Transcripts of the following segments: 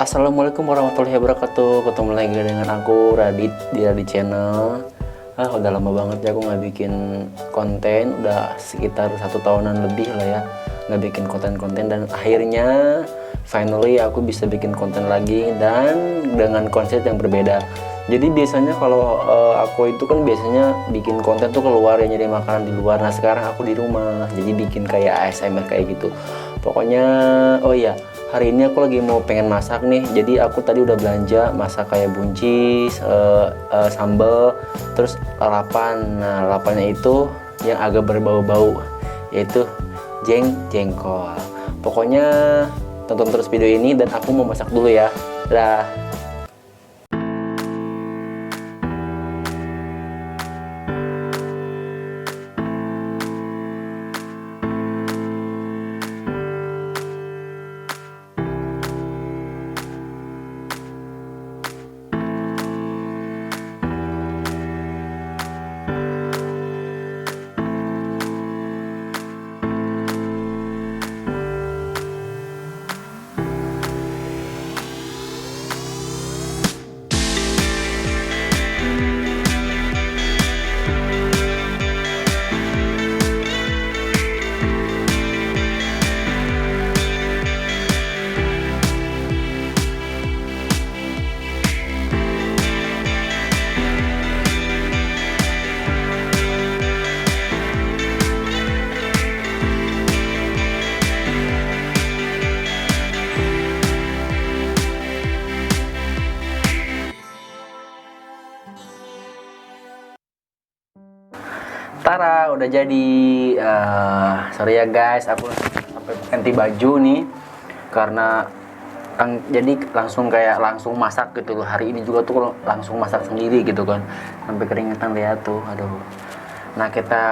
Assalamualaikum warahmatullahi wabarakatuh. Ketemu lagi dengan aku Radit di Radit Channel. Udah lama banget ya aku nggak bikin konten, udah sekitar 1 tahunan lebih lah ya nggak bikin konten-konten, dan akhirnya finally aku bisa bikin konten lagi dan dengan konsep yang berbeda. Jadi biasanya kalau aku itu kan biasanya bikin konten tuh keluar ya, nyari makanan di luar. Nah sekarang aku di rumah jadi bikin kayak ASMR kayak gitu. Pokoknya oh iya, hari ini aku lagi mau pengen masak nih. Jadi aku tadi udah belanja masak kayak buncis, sambal, terus lalapan. Nah lalapannya itu yang agak berbau-bau, yaitu jengkol. Pokoknya tonton terus video ini dan aku mau masak dulu ya. Dah. Tara, udah jadi. Sorry ya guys, aku sampai ganti baju nih karena jadi langsung masak gitu loh. Hari ini juga tuh langsung masak sendiri gitu kan, sampai keringetan lihat tuh, aduh. Nah kita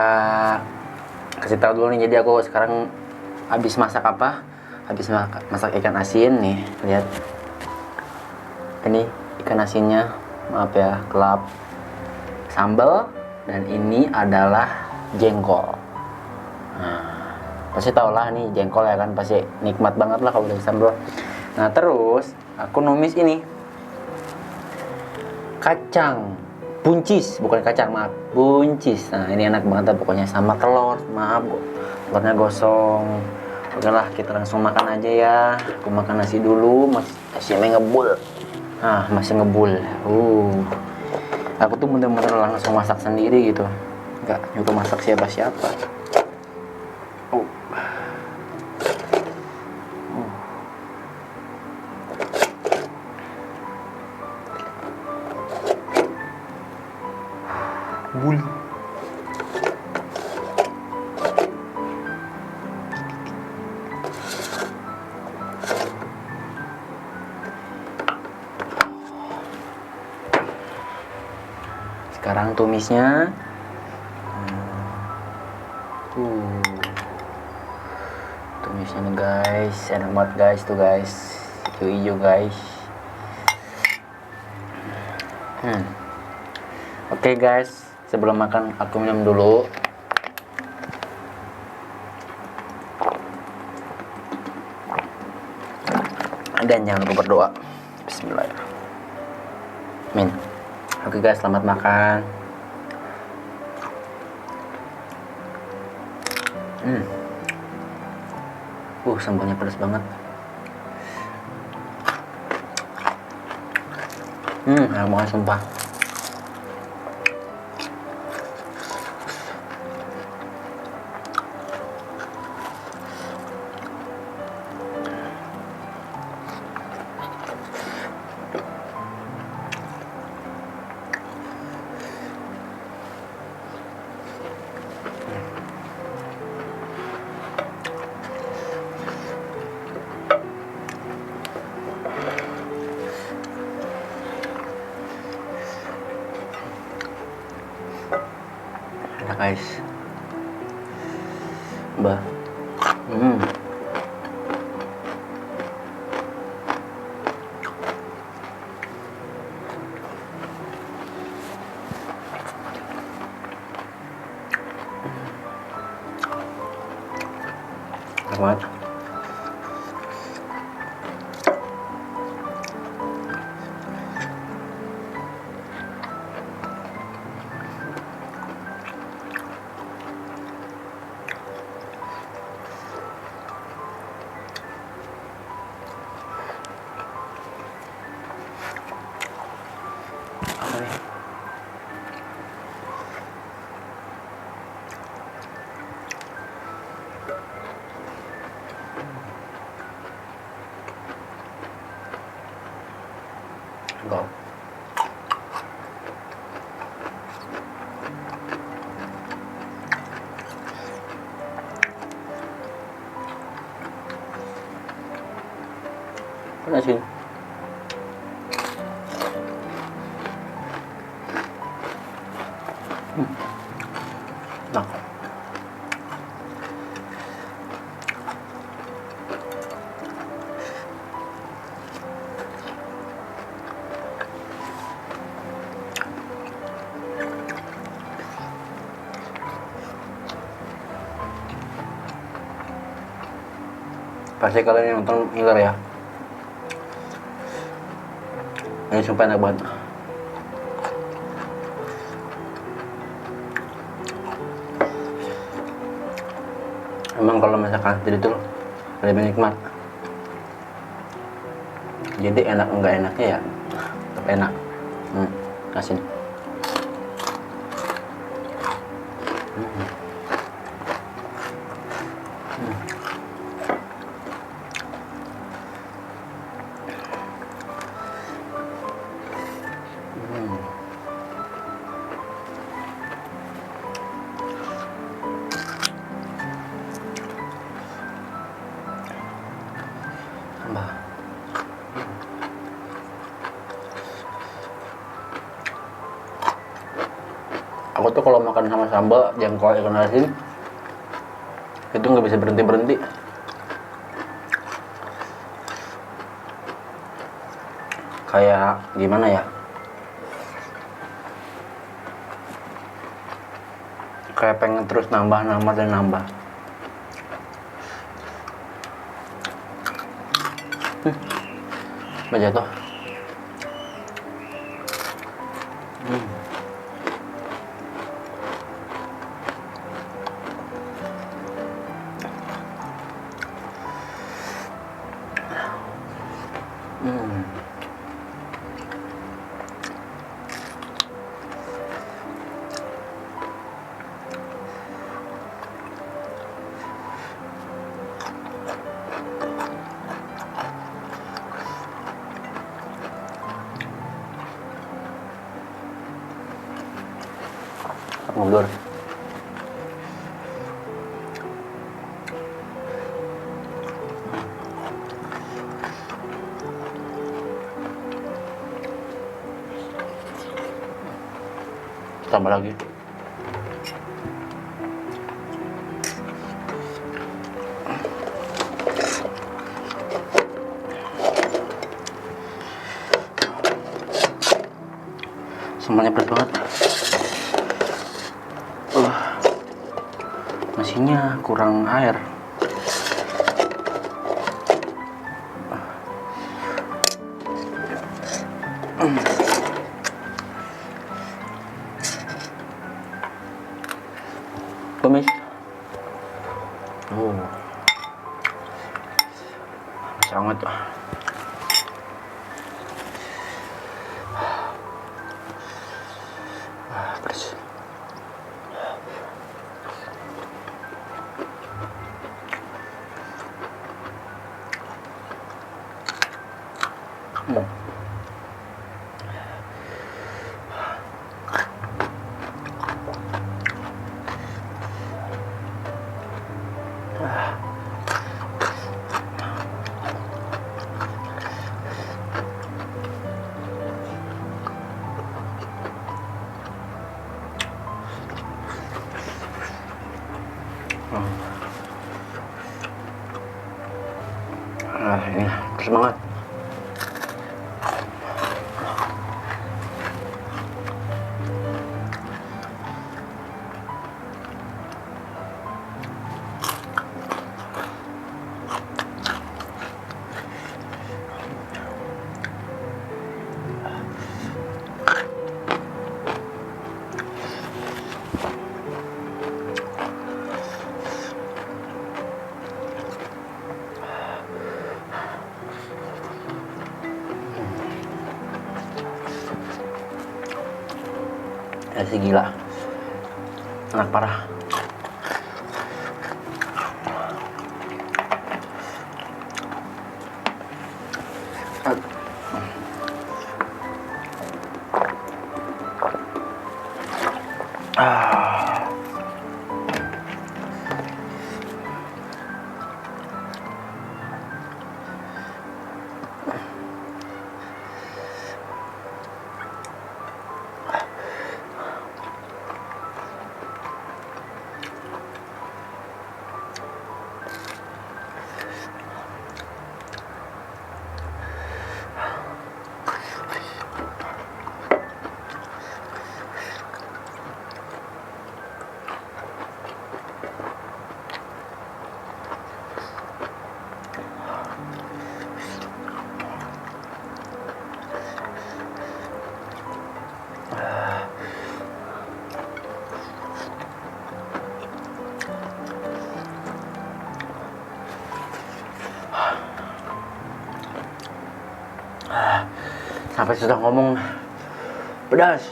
kasih tahu dulu nih, jadi aku sekarang habis masak apa? Habis masak ikan asin nih, lihat. Ini ikan asinnya, maaf ya, gelap. Sambal, dan ini adalah jengkol. Nah, pasti tau lah nih jengkol ya kan, pasti nikmat banget lah kalau udah sambal. Nah terus aku numis ini kacang buncis, bukan kacang, maaf, buncis. Nah ini enak banget pokoknya, sama telur, maaf telurnya gosong. Oke lah, kita langsung makan aja ya. Aku makan nasi dulu, masih ngebul. Nah masih ngebul. Aku tuh bener-bener langsung masak sendiri gitu, nggak nyuruh masak siapa-siapa. Bul. Sekarang tumisnya. Tumisnya nih guys, enak banget guys tuh guys, hijau-hijau guys. Oke guys, sebelum makan aku minum dulu. Dan jangan lupa berdoa. Bismillahirrahmanirrahim. Amin. Oke guys, selamat makan. Sambalnya pedas banget. Enak banget sumpah. Guys, Mbak, enak banget. Enggak. Asin. Nah. Pasti kalian yang nonton ngiler ya. Ini sumpah enak banget. Emang kalau masakan jadi tuh lebih nikmat. Jadi enak enggak enaknya ya tetap enak. Asin. Tambah. Aku tuh kalau makan sama sambal jengkol ikan asin itu nggak bisa berhenti. Kayak gimana ya? Kayak pengen terus nambah dan nambah. Jatuh. Ngobrol. Tambah lagi. Semuanya pedas banget. Nasinya kurang air. Tumis. Sangat pedas. Ini semangat. Si gila, anak parah. Sampai susah ngomong. Pedas.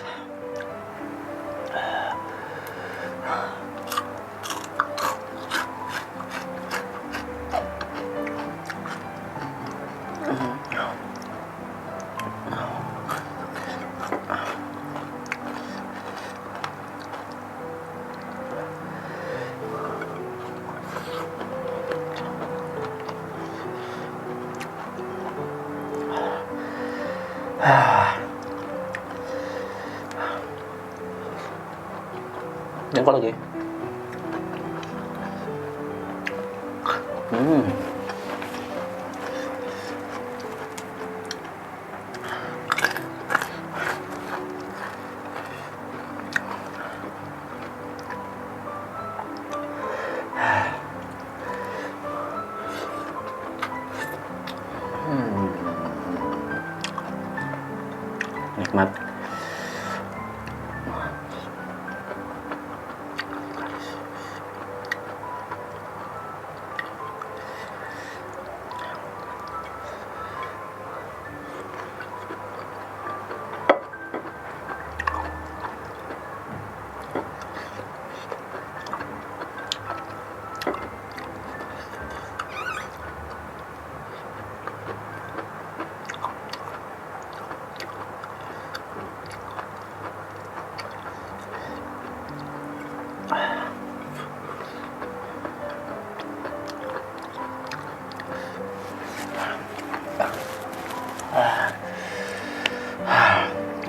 Jengkol lagi. Nikmat.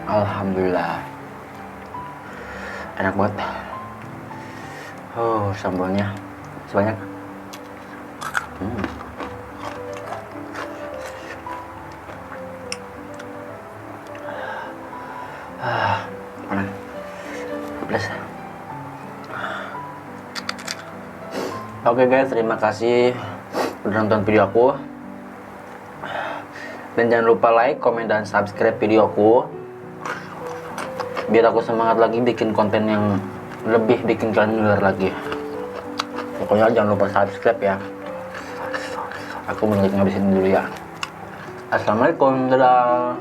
Alhamdulillah, enak banget. Sambalnya sebanyak. Panas, pedas. Oke guys, terima kasih udah nonton video aku. Dan jangan lupa like, komen, dan subscribe videoku, biar aku semangat lagi bikin konten yang lebih bikin kalian ngiler lagi. Pokoknya jangan lupa subscribe ya. Aku mau ngabisin dulu ya. Assalamualaikum, dadah.